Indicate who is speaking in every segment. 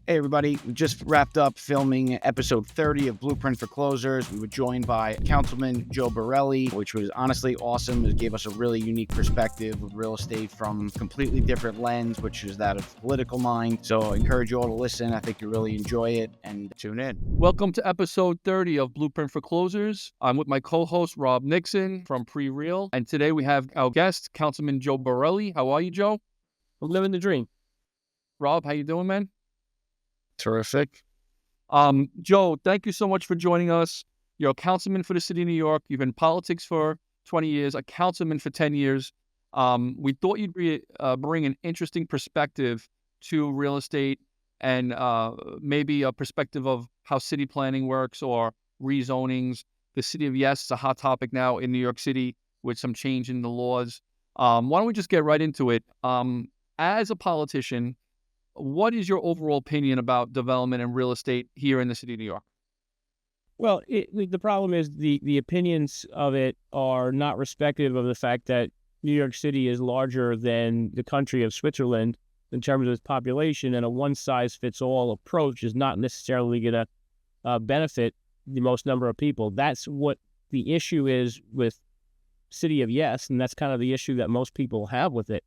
Speaker 1: Hey everybody, we just wrapped up filming episode 30 of Blueprint for Closers. We were joined by Councilman Joe Borelli, which was honestly awesome. It gave us a really unique perspective of real estate from a completely different lens, which is that of political mind. So I encourage you all to listen. I think you really enjoy it and tune in.
Speaker 2: Welcome to episode 30 of Blueprint for Closers. I'm with my co-host Rob Nixon from Pre-Real, and today we have our guest, Councilman Joe Borelli. How are you, Joe?
Speaker 3: I'm living the dream.
Speaker 2: Rob, how you doing, man?
Speaker 1: Terrific.
Speaker 2: Joe, thank you so much for joining us. You're a councilman for the city of New York. You've been in politics for 20 years, a councilman for 10 years. We thought you'd bring an interesting perspective to real estate and maybe a perspective of how city planning works or rezonings. The city of Yes is a hot topic now in New York City with some change in the laws. Why don't we just get right into it? As a politician, what is your overall opinion about development and real estate here in the city of New York?
Speaker 3: Well, the problem is the opinions of it are not respective of the fact that New York City is larger than the country of Switzerland in terms of its population, and a one-size-fits-all approach is not necessarily going to benefit the most number of people. That's what the issue is with City of Yes, and that's kind of the issue that most people have with it.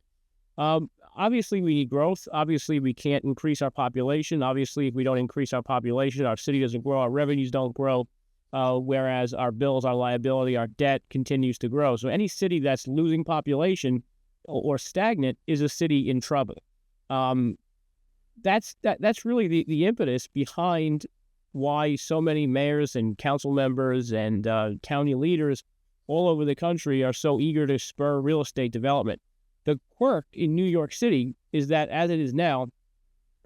Speaker 3: Obviously, we need growth. Obviously, we can't increase our population. Obviously, if we don't increase our population, our city doesn't grow, our revenues don't grow, whereas our bills, our liability, our debt continues to grow. So any city that's losing population or stagnant is a city in trouble. That's really the impetus behind why so many mayors and council members and county leaders all over the country are so eager to spur real estate development. The quirk in New York City is that, as it is now,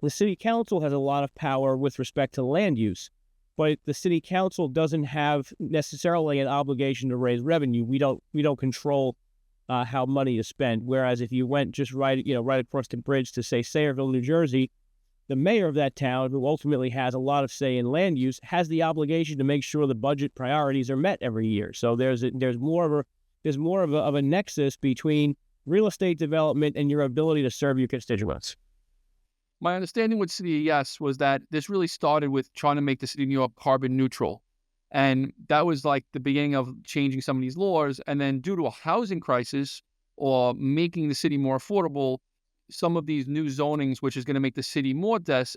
Speaker 3: the city council has a lot of power with respect to land use, but the city council doesn't have necessarily an obligation to raise revenue. We don't control how money is spent. Whereas if you went just right across the bridge to, say, Sayreville, New Jersey, the mayor of that town, who ultimately has a lot of say in land use, has the obligation to make sure the budget priorities are met every year. So there's more of a nexus between real estate development and your ability to serve your constituents.
Speaker 2: My understanding with City of Yes was that this really started with trying to make the city of New York carbon neutral. And that was like the beginning of changing some of these laws. And then due to a housing crisis or making the city more affordable, some of these new zonings, which is going to make the city more dense,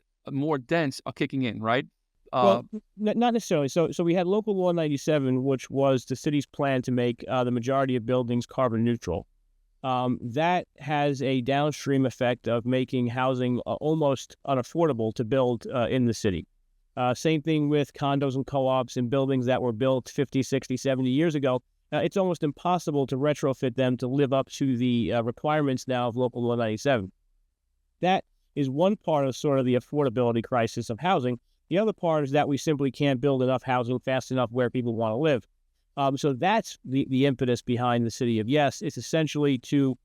Speaker 2: are kicking in, right?
Speaker 3: Well, not necessarily. So we had Local Law 97, which was the city's plan to make the majority of buildings carbon neutral. That has a downstream effect of making housing almost unaffordable to build in the city. Same thing with condos and co-ops and buildings that were built 50, 60, 70 years ago. It's almost impossible to retrofit them to live up to the requirements now of Local Law 97. That is one part of sort of the affordability crisis of housing. The other part is that we simply can't build enough housing fast enough where people want to live. So that's the impetus behind the City of Yes. It's essentially to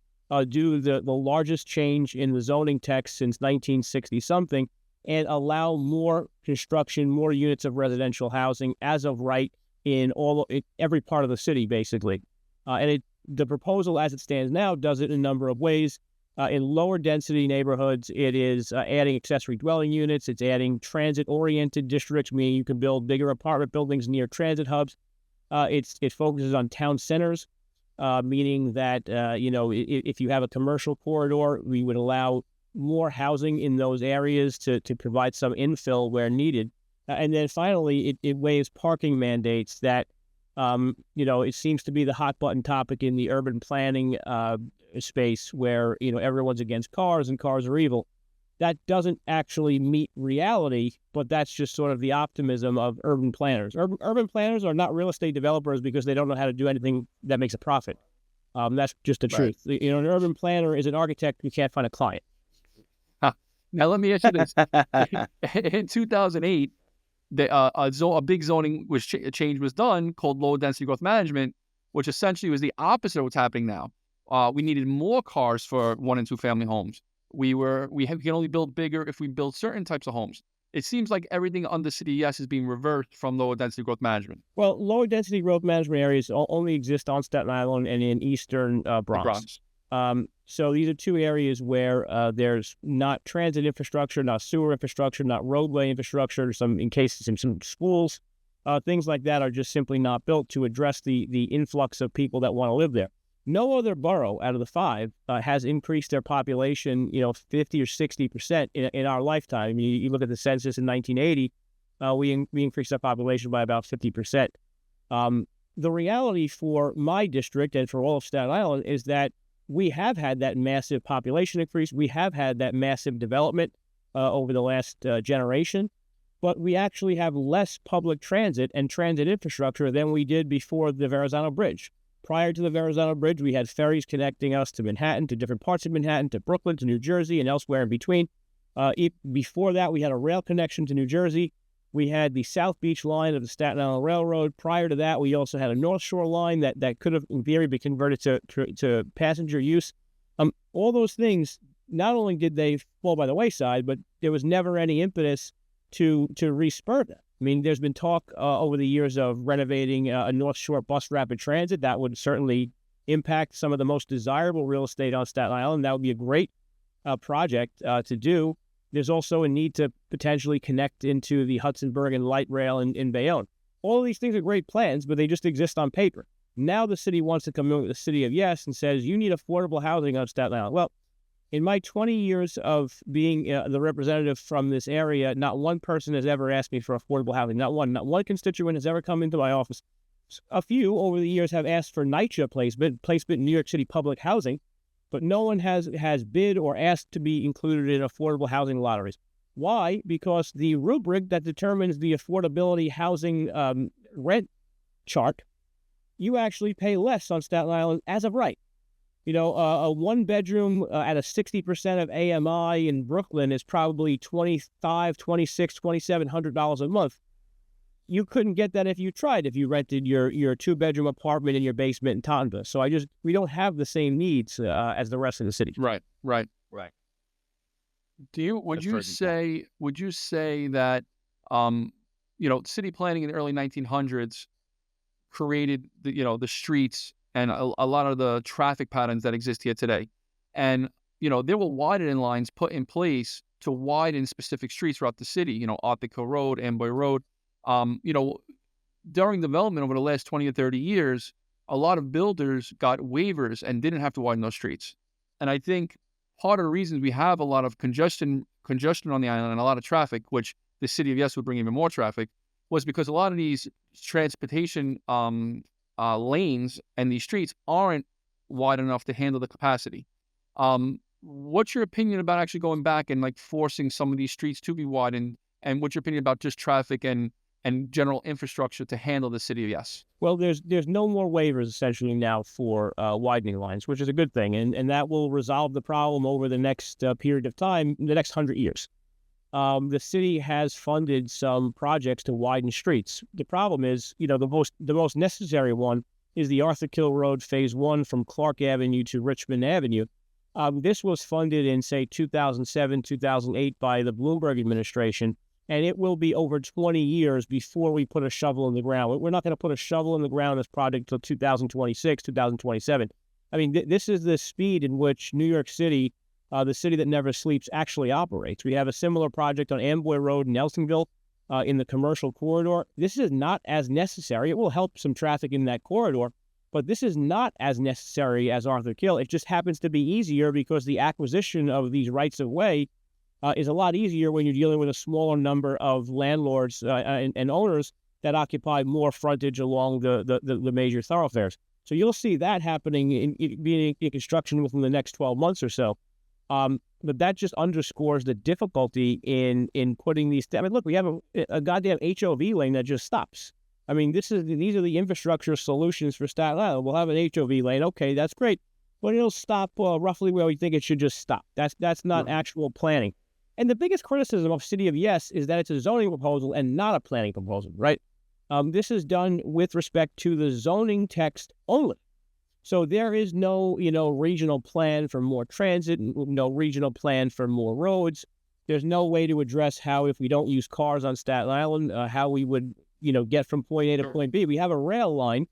Speaker 3: do the largest change in the zoning text since 1960-something and allow more construction, more units of residential housing as of right in every part of the city, basically. The proposal as it stands now does it in a number of ways. In lower density neighborhoods, it is adding accessory dwelling units. It's adding transit-oriented districts, meaning you can build bigger apartment buildings near transit hubs. It focuses on town centers, meaning that, if you have a commercial corridor, we would allow more housing in those areas to provide some infill where needed. And then finally, it waives parking mandates that, it seems to be the hot button topic in the urban planning space where, everyone's against cars and cars are evil. That doesn't actually meet reality, but that's just sort of the optimism of urban planners. Urban planners are not real estate developers because they don't know how to do anything that makes a profit. That's just the truth. An urban planner is an architect who can't find a client.
Speaker 2: Now, let me ask you this. In 2008, a big zoning change was done called low density growth management, which essentially was the opposite of what's happening now. We needed more cars for 1 and 2 family homes. We can only build bigger if we build certain types of homes. It seems like everything under City Yes is being reversed from lower density growth management.
Speaker 3: Well, lower density growth management areas only exist on Staten Island and in eastern Bronx. So these are two areas where there's not transit infrastructure, not sewer infrastructure, not roadway infrastructure. In cases in some schools, things like that are just simply not built to address the influx of people that want to live there. No other borough out of the five has increased their population, 50 or 60% in our lifetime. I mean, you look at the census in 1980, we increased our population by about 50%. The reality for my district and for all of Staten Island is that we have had that massive population increase. We have had that massive development over the last generation, but we actually have less public transit and transit infrastructure than we did before the Verrazano Bridge. Prior to the Verrazano Bridge, we had ferries connecting us to Manhattan, to different parts of Manhattan, to Brooklyn, to New Jersey, and elsewhere in between. Before that, we had a rail connection to New Jersey. We had the South Beach line of the Staten Island Railroad. Prior to that, we also had a North Shore line that could have, in theory, been converted to passenger use. All those things, not only did they fall by the wayside, but there was never any impetus to respur them. I mean, there's been talk over the years of renovating a North Shore bus rapid transit. That would certainly impact some of the most desirable real estate on Staten Island. That would be a great project to do. There's also a need to potentially connect into the Hudson Bergen light rail in Bayonne. All of these things are great plans, but they just exist on paper. Now the city wants to come in with the city of yes and says, you need affordable housing on Staten Island. Well, in my 20 years of being the representative from this area, not one person has ever asked me for affordable housing. Not one. Not one constituent has ever come into my office. A few over the years have asked for NYCHA placement in New York City public housing, but no one has bid or asked to be included in affordable housing lotteries. Why? Because the rubric that determines the affordability housing rent chart, you actually pay less on Staten Island as of right. A one-bedroom at a 60% of AMI in Brooklyn is probably $2,500, $2,600, $2,700 a month. You couldn't get that if you tried, if you rented your two-bedroom apartment in your basement in Tottenham. So we don't have the same needs as the rest of the city.
Speaker 2: Right. Would you say that city planning in the early 1900s created the streets and a lot of the traffic patterns that exist here today? And there were widening lines put in place to widen specific streets throughout the city, Arthur Road, Amboy Road. During development over the last 20 or 30 years, a lot of builders got waivers and didn't have to widen those streets. And I think part of the reasons we have a lot of congestion on the island and a lot of traffic, which the city of yes would bring even more traffic, was because a lot of these transportation lanes and these streets aren't wide enough to handle the capacity. What's your opinion about actually going back and forcing some of these streets to be widened? And what's your opinion about just traffic and general infrastructure to handle the city of yes? Well,
Speaker 3: there's no more waivers essentially now for widening lines, which is a good thing, and that will resolve the problem over the next period of time, the next 100 years. The city has funded some projects to widen streets. The problem is, the most necessary one is the Arthur Kill Road Phase 1 from Clark Avenue to Richmond Avenue. This was funded in, say, 2007, 2008 by the Bloomberg administration, and it will be over 20 years before we put a shovel in the ground. We're not going to put a shovel in the ground on this project until 2026, 2027. I mean, this is the speed in which New York City, the city that never sleeps, actually operates. We have a similar project on Amboy Road in Nelsonville in the commercial corridor. This is not as necessary. It will help some traffic in that corridor, but this is not as necessary as Arthur Kill. It just happens to be easier because the acquisition of these rights of way is a lot easier when you're dealing with a smaller number of landlords and owners that occupy more frontage along the major thoroughfares. So you'll see that happening being in construction within the next 12 months or so. But that just underscores the difficulty in putting these. I mean, look, we have a goddamn HOV lane that just stops. I mean, these are the infrastructure solutions for Staten Island. We'll have an HOV lane. Okay, that's great, but it'll stop roughly where we think it should just stop. That's not actual planning. And the biggest criticism of City of Yes is that it's a zoning proposal and not a planning proposal, right? This is done with respect to the zoning text only. So there is no, regional plan for more transit, no regional plan for more roads. There's no way to address how, if we don't use cars on Staten Island, how we would, get from point A to point B. We have a rail line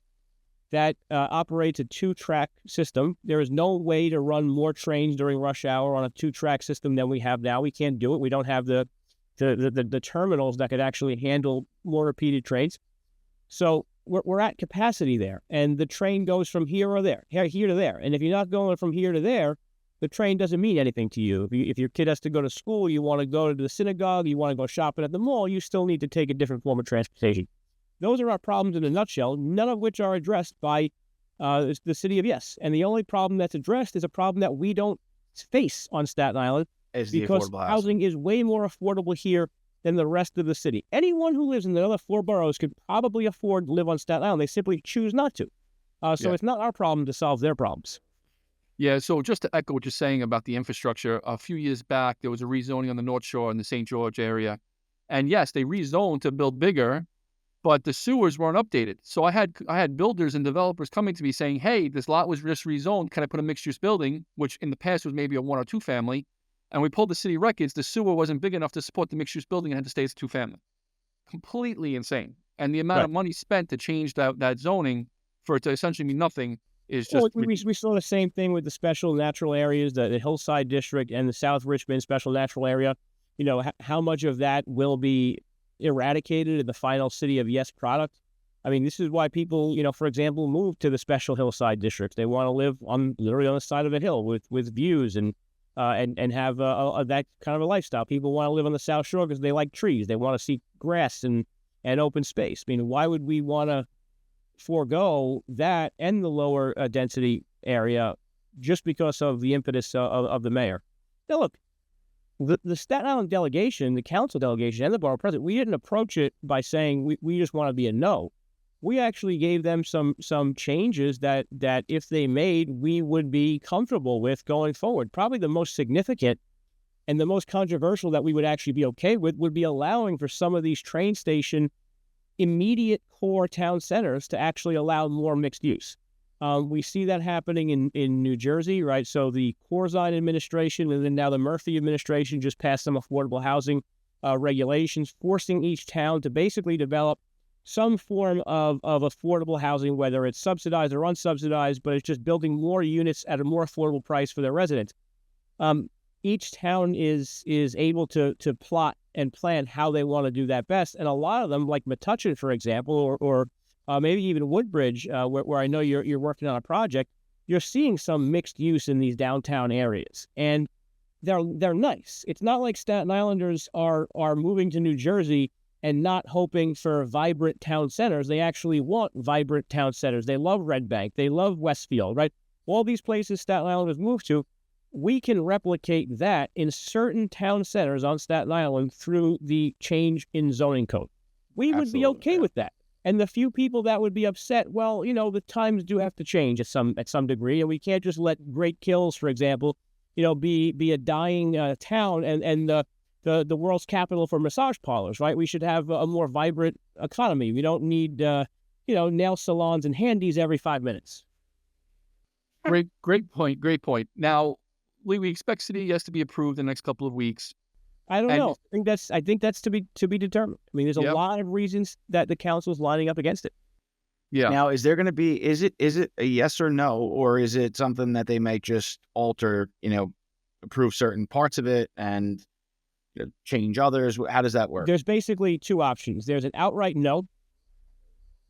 Speaker 3: that operates a 2-track system. There is no way to run more trains during rush hour on a 2-track system than we have now. We can't do it. We don't have the terminals that could actually handle more repeated trains. So we're at capacity there, and the train goes from here or there, here to there. And if you're not going from here to there, the train doesn't mean anything to you. If your kid has to go to school, you want to go to the synagogue, you want to go shopping at the mall, you still need to take a different form of transportation. Those are our problems in a nutshell, none of which are addressed by the city of Yes. And the only problem that's addressed is a problem that we don't face on Staten Island, because housing is way more affordable here than the rest of the city. Anyone who lives in the other 4 boroughs could probably afford to live on Staten Island. They simply choose not to. So it's not our problem to solve their problems.
Speaker 2: Yeah, so just to echo what you're saying about the infrastructure, a few years back, there was a rezoning on the North Shore in the St. George area. And yes, they rezoned to build bigger, but the sewers weren't updated. So I had builders and developers coming to me saying, hey, this lot was just rezoned. Can I put a mixed-use building, which in the past was maybe a 1 or 2 family? And we pulled the city records. The sewer wasn't big enough to support the mixed-use building and had to stay as a 2-family. Completely insane. And the amount of money spent to change that zoning for it to essentially mean nothing is just...
Speaker 3: Well, we saw the same thing with the special natural areas, the Hillside District and the South Richmond Special Natural Area. You know, how much of that will be eradicated in the final City of Yes product? I mean, this is why people, you know, for example, move to the special Hillside Districts. They want to live literally on the side of a hill with views and have that kind of a lifestyle. People want to live on the South Shore because they like trees. They want to see grass and open space. I mean, why would we want to forego that and the lower density area just because of the impetus of the mayor? Now, look, the Staten Island delegation, the council delegation, and the borough president, we didn't approach it by saying we just want to be a no. We actually gave them some changes that if they made, we would be comfortable with going forward. Probably the most significant and the most controversial that we would actually be okay with would be allowing for some of these train station immediate core town centers to actually allow more mixed use. We see that happening in New Jersey, right? So the Corzine administration and then now the Murphy administration just passed some affordable housing regulations, forcing each town to basically develop some form of affordable housing, whether it's subsidized or unsubsidized, but it's just building more units at a more affordable price for their residents. Each town is able to plot and plan how they want to do that best. And a lot of them, like Metuchen, for example, or maybe even Woodbridge, where I know you're working on a project, you're seeing some mixed use in these downtown areas. And they're nice. It's not like Staten Islanders are moving to New Jersey and not hoping for vibrant town centers. They actually want vibrant town centers. They love Red Bank. They love Westfield, right? All these places Staten Islanders move to, we can replicate that in certain town centers on Staten Island through the change in zoning code. We would be okay with that. And the few people that would be upset, well, you know, the times do have to change at some degree, and we can't just let Great Kills, for example, you know, be a dying town and the world's capital for massage parlors, right? We should have a more vibrant economy. We don't need, nail salons and handies every 5 minutes.
Speaker 2: Great point. Now, we expect City Yes to be approved in the next couple of weeks.
Speaker 3: I don't know. I think that's to be determined. I mean, there's a lot of reasons that the council is lining up against it.
Speaker 1: Yeah. Now, is there going to be? Is it a yes or no, or is it something that they might just alter? Approve certain parts of it and change others? How does that work?
Speaker 3: There's basically 2 options. There's an outright no.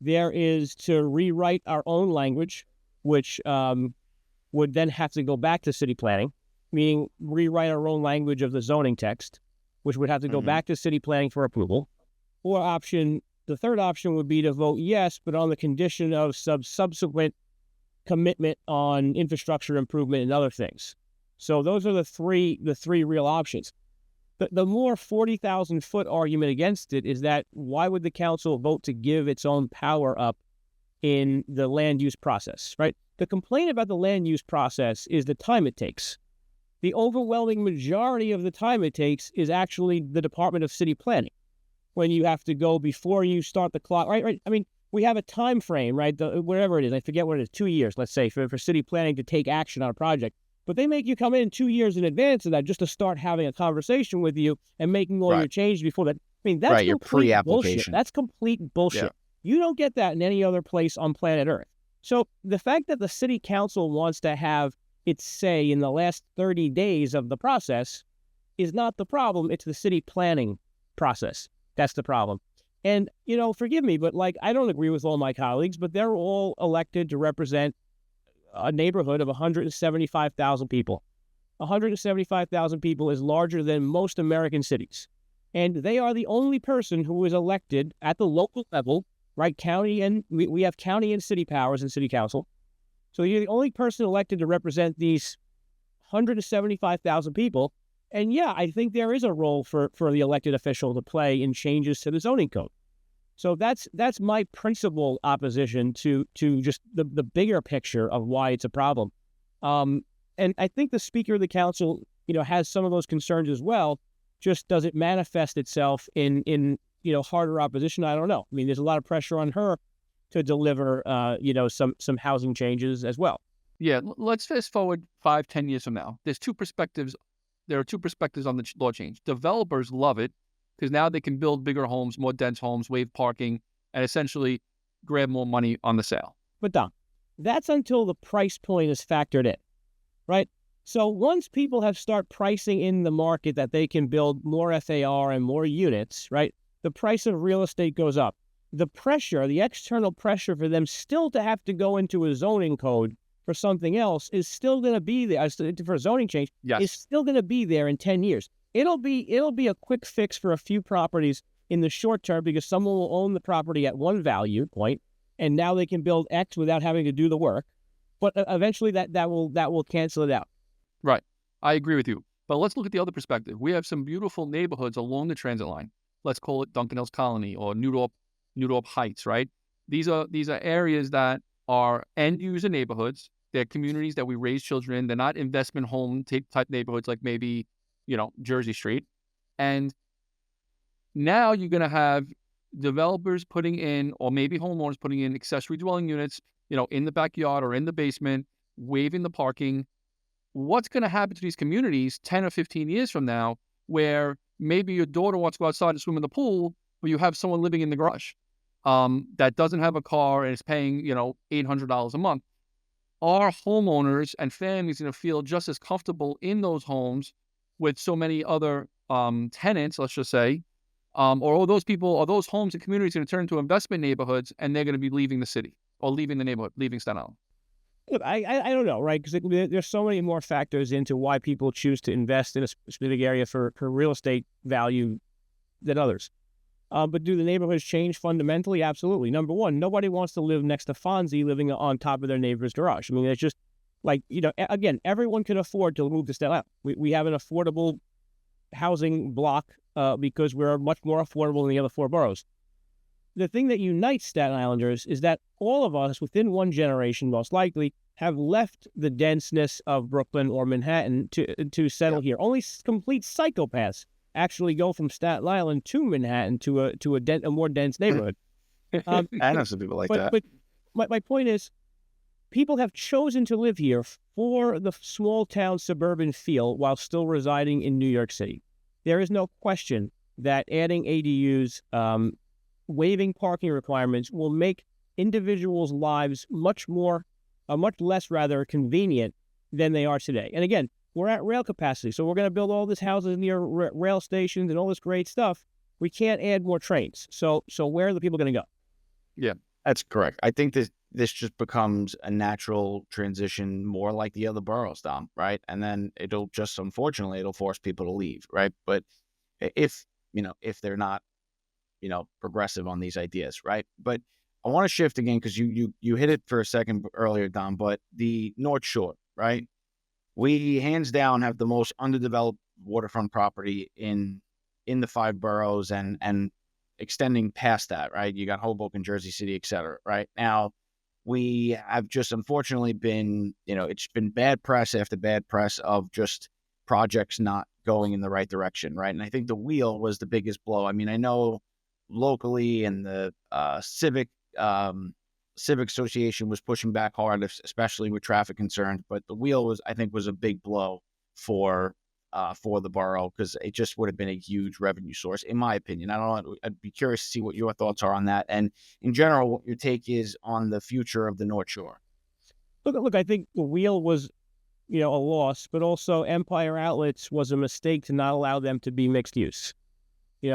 Speaker 3: There is to rewrite our own language, which would then have to go back to city planning, meaning rewrite our own language of the zoning text, which would have to go back to city planning for approval. Or the third option would be to vote yes, but on the condition of subsequent commitment on infrastructure improvement and other things. So those are the three real options. The more 40,000-foot argument against it is that why would the council vote to give its own power up in the land use process, right? The complaint about the land use process is the time it takes. The overwhelming majority of the time it takes is actually the Department of City Planning, when you have to go before you start the clock, right? I mean, we have a time frame, right? Whatever it is, I forget what it is, 2 years, let's say, for city planning to take action on a project. But they make you come in 2 years in advance of that just to start having a conversation with you and making all your changes before that. I mean, that's
Speaker 1: your
Speaker 3: complete
Speaker 1: pre-application.
Speaker 3: bullshit. That's complete bullshit. Yeah. You don't get that in any other place on planet Earth. So the fact that the city council wants to have its say in the last 30 days of the process is not the problem. It's the city planning process. That's the problem. And, forgive me, but I don't agree with all my colleagues, but they're all elected to represent a neighborhood of 175,000 people. 175,000 people is larger than most American cities. And they are the only person who is elected at the local level, right? County, and we have county and city powers and city council. So you're the only person elected to represent these 175,000 people. And yeah, I think there is a role for the elected official to play in changes to the zoning code. So that's my principal opposition to just the bigger picture of why it's a problem. And I think the Speaker of the Council, has some of those concerns as well. Just does it manifest itself in harder opposition? I don't know. I mean, there's a lot of pressure on her to deliver, some housing changes as well.
Speaker 2: Yeah, let's fast forward 5-10 years from now. There are two perspectives on the law change. Developers love it because now they can build bigger homes, more dense homes, waive parking, and essentially grab more money on the sale.
Speaker 3: But Dom, that's until the price point is factored in, right? So once people have start pricing in the market that they can build more FAR and more units, right, the price of real estate goes up. The pressure, the external pressure for them still to have to go into a zoning code for something else is still going to be there. For a zoning change,
Speaker 2: Yes.
Speaker 3: is still going to be there in 10 years. It'll be a quick fix for a few properties in the short term because someone will own the property at one value point, and now they can build X without having to do the work. But eventually, that will cancel it out.
Speaker 2: Right. I agree with you. But let's look at the other perspective. We have some beautiful neighborhoods along the transit line. Let's call it Duncan Hills Colony or Newdorp Heights, right? These are areas that are end user neighborhoods. They're communities that we raise children in. They're not investment home type neighborhoods like maybe, Jersey Street. And now you're going to have developers putting in, or maybe homeowners putting in accessory dwelling units, in the backyard or in the basement, waiving the parking. What's going to happen to these communities 10 or 15 years from now where maybe your daughter wants to go outside and swim in the pool, but you have someone living in the garage that doesn't have a car and is paying, $800 a month? Are homeowners and families going to feel just as comfortable in those homes with so many other tenants, let's just say, or are those homes and communities going to turn into investment neighborhoods and they're going to be leaving the city or leaving the neighborhood, leaving Staten Island?
Speaker 3: Look, I don't know, right? Because there's so many more factors into why people choose to invest in a specific area for real estate value than others. But do the neighborhoods change fundamentally? Absolutely. Number one, nobody wants to live next to Fonzie living on top of their neighbor's garage. I mean, it's just again, everyone can afford to move to Staten Island. We have an affordable housing block because we're much more affordable than the other four boroughs. The thing that unites Staten Islanders is that all of us within one generation, most likely, have left the denseness of Brooklyn or Manhattan to settle here. Only complete psychopaths actually go from Staten Island to Manhattan to a more dense neighborhood.
Speaker 1: I know some people like that.
Speaker 3: But my point is, people have chosen to live here for the small town suburban feel while still residing in New York City. There is no question that adding ADUs, waiving parking requirements will make individuals' lives much less convenient than they are today. And again, we're at rail capacity, so we're going to build all these houses near rail stations and all this great stuff. We can't add more trains. So where are the people going to go?
Speaker 1: Yeah, that's correct. I think this just becomes a natural transition, more like the other boroughs, Dom, right? And then unfortunately, it'll force people to leave, right? But if they're not, progressive on these ideas, right? But I want to shift again because you hit it for a second earlier, Dom, but the North Shore, right? We hands down have the most underdeveloped waterfront property in the five boroughs and extending past that, right? You got Hoboken, Jersey City, et cetera, right? Now, we have just unfortunately been, it's been bad press after bad press of just projects not going in the right direction, right? And I think the wheel was the biggest blow. I mean, I know locally and the civic association was pushing back hard, especially with traffic concerns, but the wheel was a big blow for for the borough, because it just would have been a huge revenue source, in my opinion. I don't know. I'd be curious to see what your thoughts are on that, and in general, what your take is on the future of the North Shore.
Speaker 3: Look, I think the wheel was, a loss, but also Empire Outlets was a mistake to not allow them to be mixed use.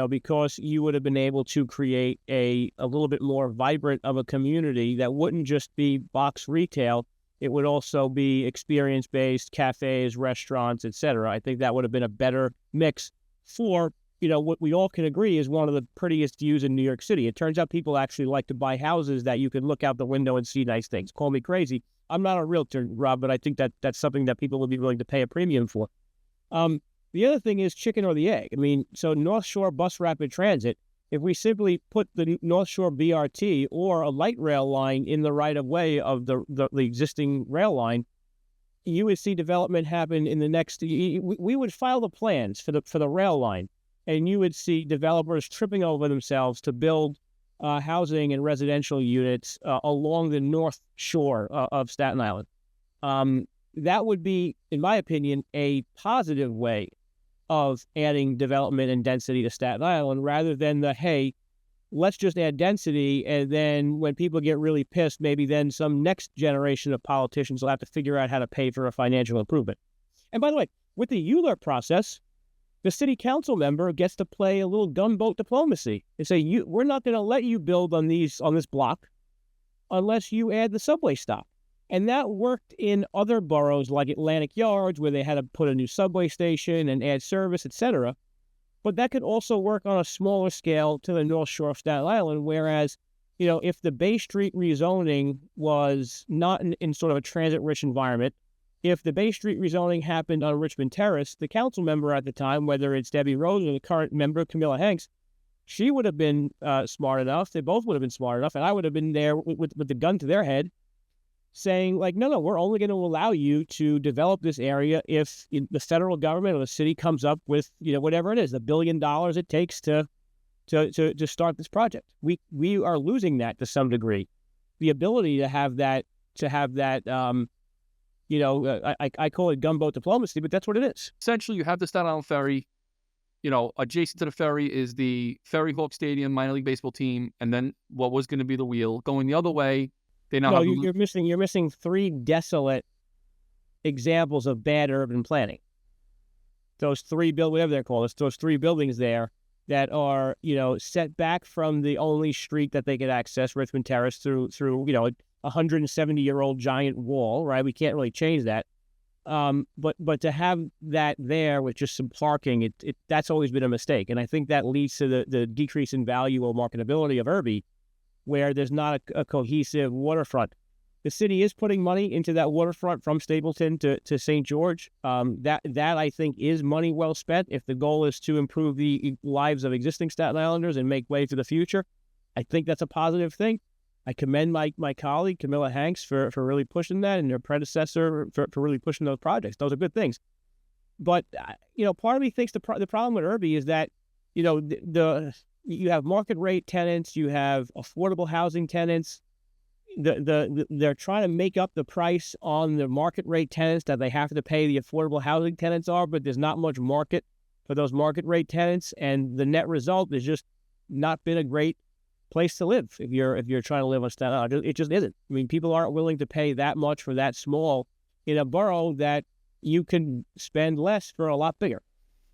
Speaker 3: Because you would have been able to create a little bit more vibrant of a community that wouldn't just be box retail. It would also be experience-based, cafes, restaurants, etc. I think that would have been a better mix for, what we all can agree is one of the prettiest views in New York City. It turns out people actually like to buy houses that you can look out the window and see nice things. Call me crazy. I'm not a realtor, Rob, but I think that's something that people would be willing to pay a premium for. The other thing is chicken or the egg. I mean, so North Shore Bus Rapid Transit, if we simply put the North Shore BRT or a light rail line in the right-of-way of the existing rail line, you would see development happen in the next... We would file the plans for the rail line, and you would see developers tripping over themselves to build housing and residential units along the North Shore of Staten Island. That would be, in my opinion, a positive way of adding development and density to Staten Island, rather than hey, let's just add density, and then when people get really pissed, maybe then some next generation of politicians will have to figure out how to pay for a financial improvement. And by the way, with the ULURP process, the city council member gets to play a little gunboat diplomacy and say, we're not going to let you build on this block unless you add the subway stop. And that worked in other boroughs like Atlantic Yards, where they had to put a new subway station and add service, etc. But that could also work on a smaller scale to the North Shore of Staten Island, whereas, if the Bay Street rezoning was not in sort of a transit-rich environment, if the Bay Street rezoning happened on Richmond Terrace, the council member at the time, whether it's Debbie Rose or the current member, Camilla Hanks, she would have been smart enough. They both would have been smart enough, and I would have been there with the gun to their head, saying, no, we're only going to allow you to develop this area if the federal government or the city comes up with, whatever it is, $1 billion it takes to start this project. We are losing that to some degree. The ability to have that, I call it gunboat diplomacy, but that's what it is.
Speaker 2: Essentially, you have the Staten Island Ferry. Adjacent to the ferry is the Ferry Hawk Stadium minor league baseball team, and then what was going to be the wheel. Going the other way, you're
Speaker 3: missing three desolate examples of bad urban planning. Those three whatever they're called, those three buildings there that are, set back from the only street that they could access, Richmond Terrace, through a 170-year-old giant wall, right? We can't really change that. But to have that there with just some parking, that's always been a mistake. And I think that leads to the decrease in value or marketability of Irby, where there's not a cohesive waterfront. The city is putting money into that waterfront from Stapleton to St. George. That I think is money well spent if the goal is to improve the lives of existing Staten Islanders and make way for the future. I think that's a positive thing. I commend my colleague, Camilla Hanks, for really pushing that, and her predecessor for really pushing those projects. Those are good things. But, part of me thinks the problem with Irby is that, you have market rate tenants, you have affordable housing tenants. They're trying to make up the price on the market rate tenants that they have to pay the affordable housing tenants are, but there's not much market for those market rate tenants, and the net result is just not been a great place to live if you're trying to live on Staten Island. It just isn't. I mean, people aren't willing to pay that much for that small in a borough that you can spend less for a lot bigger.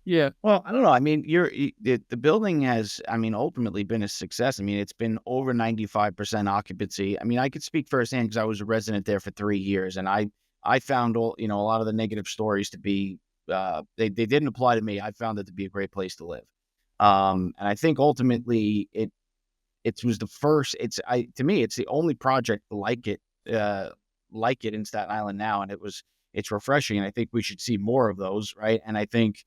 Speaker 2: Yeah.
Speaker 1: Well, I don't know. I mean, the building has, ultimately been a success. I mean, it's been over 95% occupancy. I mean, I could speak firsthand because I was a resident there for 3 years, and I found a lot of the negative stories to be, they didn't apply to me. I found it to be a great place to live. And I think ultimately it was the first, to me, it's the only project like it in Staten Island now. And it's refreshing. And I think we should see more of those. Right. And I think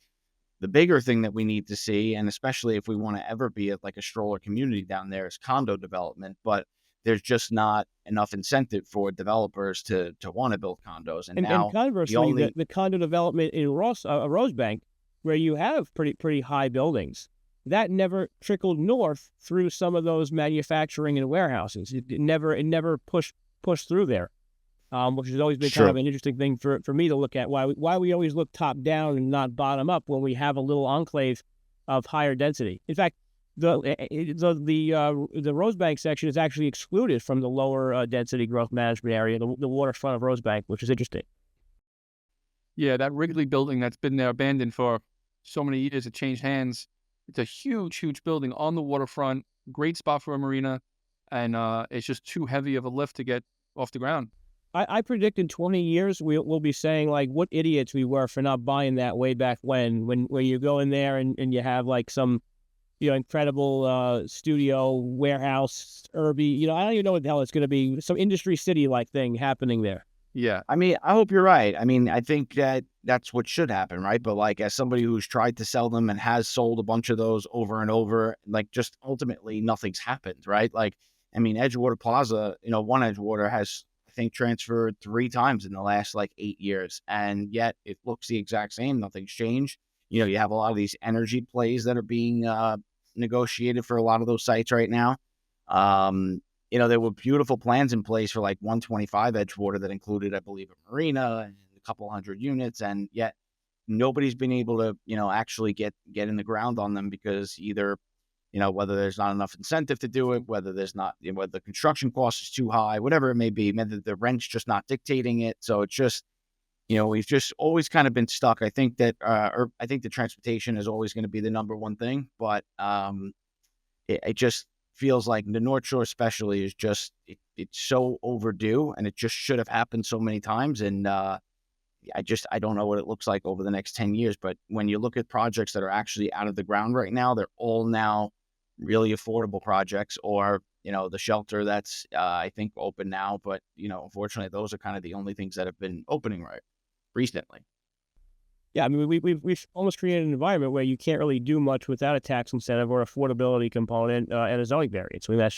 Speaker 1: the bigger thing that we need to see, and especially if we want to ever be like a stroller community down there, is condo development. But there's just not enough incentive for developers to want to build condos. And now,
Speaker 3: conversely, the condo development in Rosebank, where you have pretty high buildings, that never trickled north through some of those manufacturing and warehouses. It never pushed through there. which has always been kind
Speaker 1: Sure.
Speaker 3: of an interesting thing for me to look at. Why we always look top down and not bottom up when we have a little enclave of higher density. In fact, the Rosebank section is actually excluded from the lower density growth management area, the waterfront of Rosebank, which is interesting.
Speaker 2: Yeah, that Wrigley building that's been there abandoned for so many years, it changed hands. It's a huge, huge building on the waterfront, great spot for a marina, and it's just too heavy of a lift to get off the ground.
Speaker 3: I predict in 20 years we'll be saying like what idiots we were for not buying that way back when you go in there and you have like some incredible studio warehouse Irby, I don't even know what the hell it's going to be, some industry city like thing happening there.
Speaker 2: Yeah.
Speaker 1: I mean, I hope you're right. I mean, I think that that's what should happen, right? But like, as somebody who's tried to sell them and has sold a bunch of those over and over, like, just ultimately nothing's happened, right? Like, I mean, Edgewater Plaza, one Edgewater has, I think, transferred 3 times in the last like 8 years, and yet it looks the exact same. Nothing's changed. You have a lot of these energy plays that are being negotiated for a lot of those sites right now. There were beautiful plans in place for like 125 Edgewater that included, I believe, a marina and a couple hundred units, and yet nobody's been able to, actually get in the ground on them because either, whether there's not enough incentive to do it, whether there's not, whether the construction cost is too high, whatever it may be, whether the rent's just not dictating it. So it's just, we've just always kind of been stuck. I think that, I think the transportation is always going to be the number one thing, but it just feels like the North Shore especially is just, it's so overdue, and it just should have happened so many times. And I don't know what it looks like over the next 10 years, but when you look at projects that are actually out of the ground right now, they're all now really affordable projects, or, the shelter that's, I think, open now. But, unfortunately, those are kind of the only things that have been opening right recently.
Speaker 3: Yeah, I mean, we've almost created an environment where you can't really do much without a tax incentive or affordability component and a zoning variance. I mean, that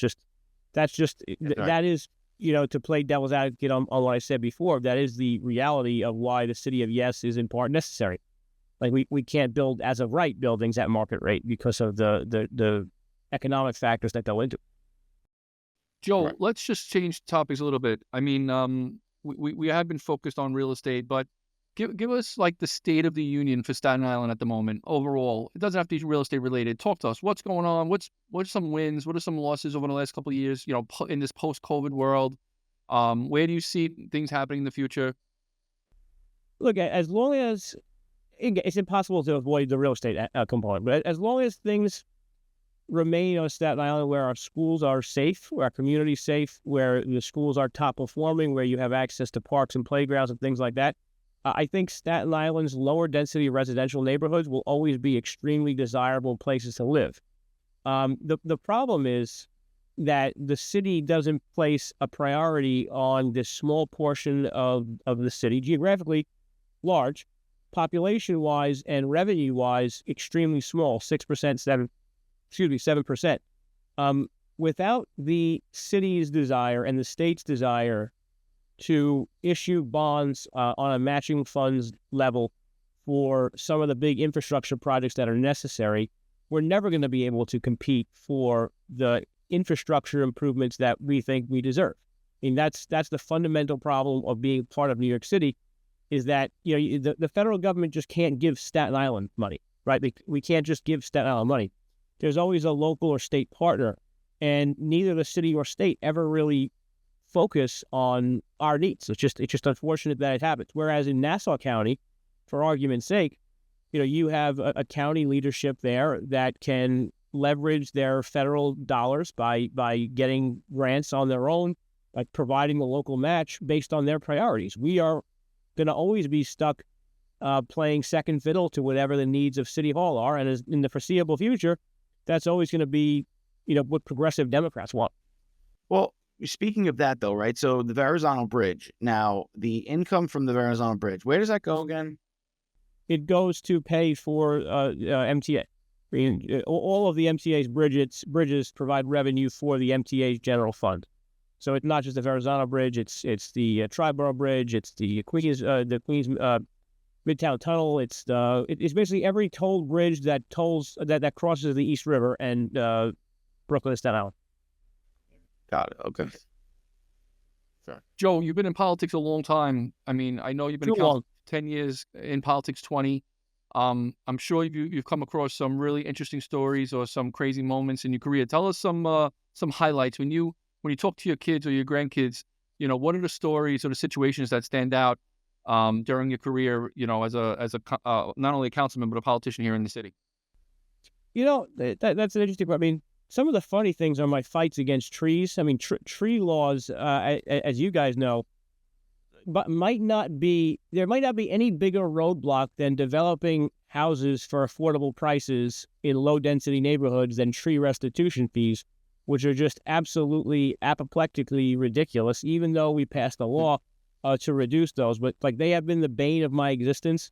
Speaker 3: is, to play devil's advocate on what I said before, that is the reality of why the city of Yes is in part necessary. Like we can't build as of right buildings at market rate because of the economic factors that go into it.
Speaker 2: Joe,
Speaker 1: Right.
Speaker 2: let's just change topics a little bit. I mean, we have been focused on real estate, but give us like the state of the union for Staten Island at the moment overall. It doesn't have to be real estate related. Talk to us. What's going on? What are some wins? What are some losses over the last couple of years? In this post-COVID world, where do you see things happening in the future?
Speaker 3: Look, as long as it's impossible to avoid the real estate component, but as long as things remain on Staten Island where our schools are safe, where our community's safe, where the schools are top performing, where you have access to parks and playgrounds and things like that, I think Staten Island's lower density residential neighborhoods will always be extremely desirable places to live. The problem is that the city doesn't place a priority on this small portion of the city, geographically large, population-wise and revenue-wise extremely small, 7%. Without the city's desire and the state's desire to issue bonds on a matching funds level for some of the big infrastructure projects that are necessary, we're never going to be able to compete for the infrastructure improvements that we think we deserve. I mean, that's the fundamental problem of being part of New York City, is that the federal government just can't give Staten Island money, right? We can't just give Staten Island money. There's always a local or state partner, and neither the city or state ever really focus on our needs. It's just unfortunate that it happens. Whereas in Nassau County, for argument's sake, you have a county leadership there that can leverage their federal dollars by getting grants on their own, like providing the local match based on their priorities. We are going to always be stuck playing second fiddle to whatever the needs of City Hall are, and in the foreseeable future, that's always going to be, what progressive Democrats want.
Speaker 1: Well, speaking of that, though, right? So the Verrazano Bridge. Now, the income from the Verrazano Bridge, where does that go again?
Speaker 3: It goes to pay for MTA. I mean, all of the MTA's bridges provide revenue for the MTA's general fund. So it's not just the Verrazano Bridge; it's the Triborough Bridge, it's the Queens Midtown Tunnel. It's basically every tolled bridge that crosses the East River and Brooklyn and Staten Island.
Speaker 1: Got it. Okay.
Speaker 2: Joe, you've been in politics a long time. I mean, I know you've been
Speaker 3: Too
Speaker 2: in council
Speaker 3: long.
Speaker 2: 10 years, in politics 20. I'm sure you've come across some really interesting stories or some crazy moments in your career. Tell us some highlights when you talk to your kids or your grandkids. What are the stories or the situations that stand out during your career? As not only a councilman but a politician here in the city.
Speaker 3: That's an interesting. I mean, some of the funny things are my fights against trees. I mean, tree laws, as you guys know, but there might not be any bigger roadblock than developing houses for affordable prices in low density neighborhoods than tree restitution fees, which are just absolutely apoplectically ridiculous, even though we passed a law to reduce those. But like, they have been the bane of my existence.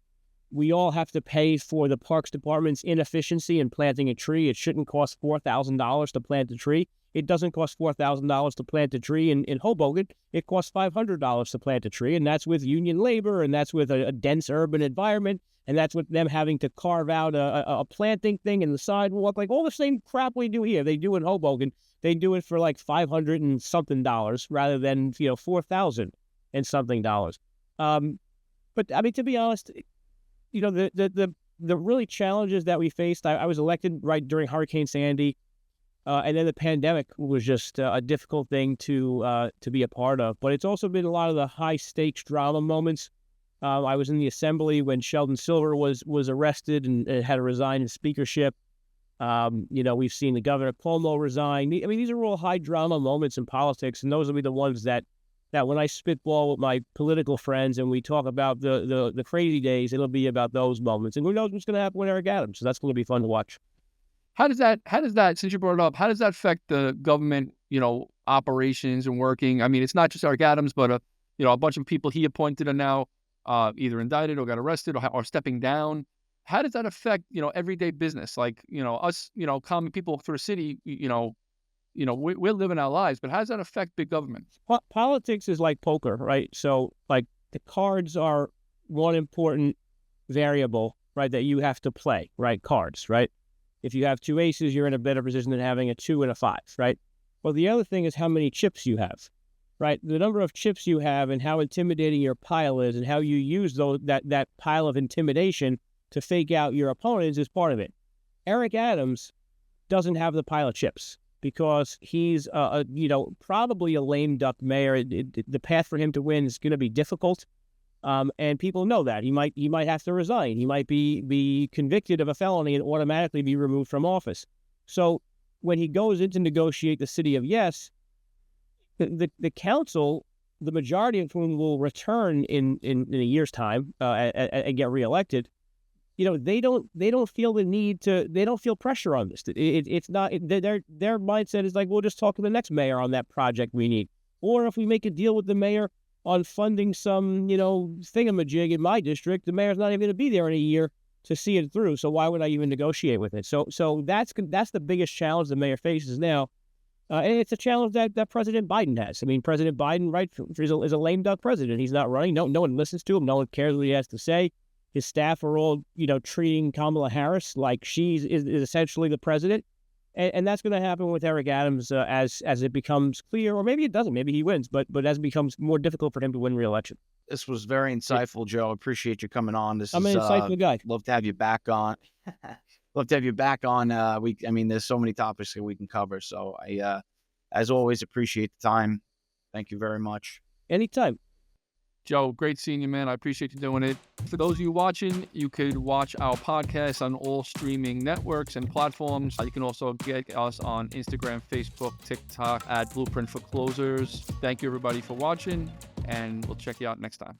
Speaker 3: We all have to pay for the Parks Department's inefficiency in planting a tree. It shouldn't cost $4,000 to plant a tree. It doesn't cost $4,000 to plant a tree in Hoboken. It costs $500 to plant a tree, and that's with union labor, and that's with a dense urban environment, and that's with them having to carve out a planting thing in the sidewalk, like all the same crap we do here. They do in Hoboken. They do it for like $500 and something rather than 4,000 and something dollars. But I mean, to be honest, the really challenges that we faced. I was elected right during Hurricane Sandy. And then the pandemic was just a difficult thing to be a part of. But it's also been a lot of the high stakes drama moments. I was in the assembly when Sheldon Silver was arrested and had to resign in speakership. We've seen the Governor Cuomo resign. I mean, these are all high drama moments in politics, and those will be the ones that when I spitball with my political friends and we talk about the crazy days, it'll be about those moments. And who knows what's going to happen with Eric Adams? So that's going to be fun to watch.
Speaker 2: How does that, since you brought it up, how does that affect the government, operations and working? I mean, it's not just Eric Adams, but a bunch of people he appointed are now either indicted or got arrested or stepping down. How does that affect, everyday business? Like, us, common people through the city, we're living our lives, but how does that affect big government?
Speaker 3: Politics is like poker, right? So like the cards are one important variable, right, that you have to play, right? Cards, right? If you have two aces, you're in a better position than having a 2 and a 5, right? Well, the other thing is how many chips you have, right? The number of chips you have and how intimidating your pile is and how you use that pile of intimidation to fake out your opponents is part of it. Eric Adams doesn't have the pile of chips because he's, probably a lame duck mayor. The path for him to win is going to be difficult. And people know that. He might have to resign. He might be convicted of a felony and automatically be removed from office. So when he goes in to negotiate the city of Yes, the council, the majority of whom will return in a year's time and get reelected, they don't feel the need to. They don't feel pressure on this. It's not their mindset is like, we'll just talk to the next mayor on that project we need, or if we make a deal with the mayor on funding some, thingamajig in my district, the mayor's not even going to be there in a year to see it through. So why would I even negotiate with it? So that's the biggest challenge the mayor faces now. And it's a challenge that President Biden has. I mean, President Biden, right, is a lame duck president. He's not running. No one listens to him. No one cares what he has to say. His staff are all, treating Kamala Harris like she is essentially the president. And that's going to happen with Eric Adams as it becomes clear, or maybe it doesn't. Maybe he wins, but as it becomes more difficult for him to win re-election.
Speaker 1: This was very insightful, Joe. Appreciate you coming on.
Speaker 3: I'm an insightful guy.
Speaker 1: Love to have you back on. Love to have you back on. There's so many topics that we can cover. So I, as always, appreciate the time. Thank you very much.
Speaker 3: Anytime.
Speaker 2: Joe, great seeing you, man. I appreciate you doing it. For those of you watching, you could watch our podcast on all streaming networks and platforms. You can also get us on Instagram, Facebook, TikTok at Blueprint for Closers. Thank you, everybody, for watching, and we'll check you out next time.